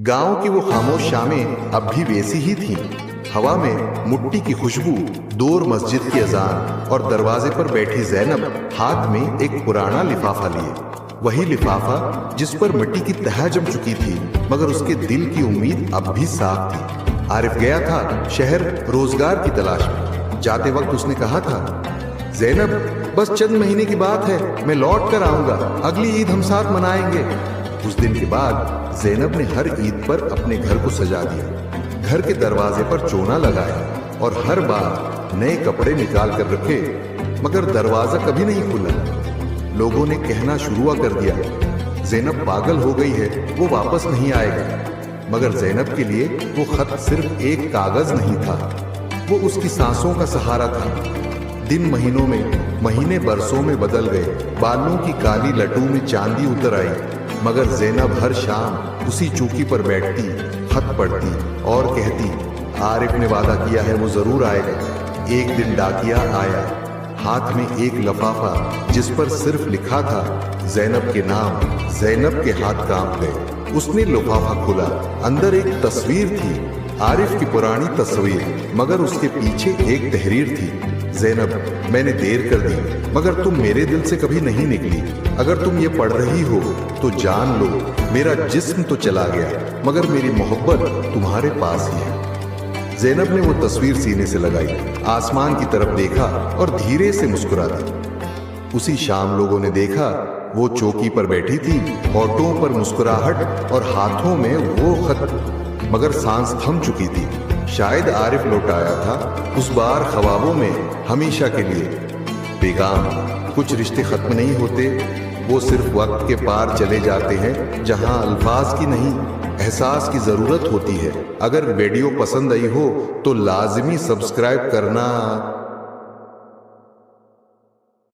गांव की वो खामोश शामें अब भी वैसी ही थीं। हवा में मिट्टी की खुशबू, दूर मस्जिद की अजान और दरवाजे पर बैठी ज़ैनब हाथ में एक पुराना लिफाफा लिए। वही लिफाफा जिस पर मिट्टी की तह जम चुकी थी, मगर उसके दिल की उम्मीद अब भी साफ थी। आरिफ गया था शहर रोजगार की तलाश में। जाते वक्त उसने कहा था, ज़ैनब बस चंद महीने की बात है, मैं लौट कर आऊंगा, अगली ईद हम साथ मनाएंगे। उस दिन के बाद ज़ैनब ने हर ईद पर अपने घर को सजा दिया, घर के दरवाजे पर चोना लगाया और हर बार नए कपड़े निकाल कर रखे, मगर दरवाजा कभी नहीं खुला। लोगों ने कहना शुरू कर दिया, ज़ैनब पागल हो गई है, वो वापस नहीं आएगा। मगर ज़ैनब के लिए वो खत सिर्फ एक कागज नहीं था, वो उसकी सांसों का सहारा था। दिन महीनों में, महीने बरसों में बदल गए, बालों की काली लटू में चांदी उतर आई, मगर ज़ैनब हर शाम उसी चौकी पर बैठती, खत पढ़ती और कहती, आरिफ ने वादा किया है वो जरूर आएगा। एक दिन डाकिया आया, हाथ में एक लिफाफा जिस पर सिर्फ लिखा था ज़ैनब के नाम। ज़ैनब के हाथ कांप गए। उसने लिफाफा खोला, अंदर एक तस्वीर थी, आरिफ की पुरानी तस्वीर, मगर उसके पीछे एक तहरीर थी, ज़ैनब मैंने देर कर दी, मगर तुम मेरे दिल से कभी नहीं निकली। अगर तुम ये पढ़ रही हो तो जान लो, मेरा जिस्म तो चला गया, मगर मेरी मोहब्बत तुम्हारे पास ही है। ज़ैनब ने वो तस्वीर सीने से लगाई, आसमान की तरफ देखा और धीरे से मुस्कुरा दी। उसी शाम लोगों ने देखा वो चौकी पर बैठी थी, होठों पर मुस्कुराहट और हाथों में वो खत, मगर सांस थम चुकी थी। शायद आरिफ लौट आया था उस बार ख्वाबों में, हमेशा के लिए। पैगाम, कुछ रिश्ते खत्म नहीं होते, वो सिर्फ वक्त के पार चले जाते हैं, जहां अल्फाज की नहीं एहसास की जरूरत होती है। अगर वीडियो पसंद आई हो तो लाजमी सब्सक्राइब करना।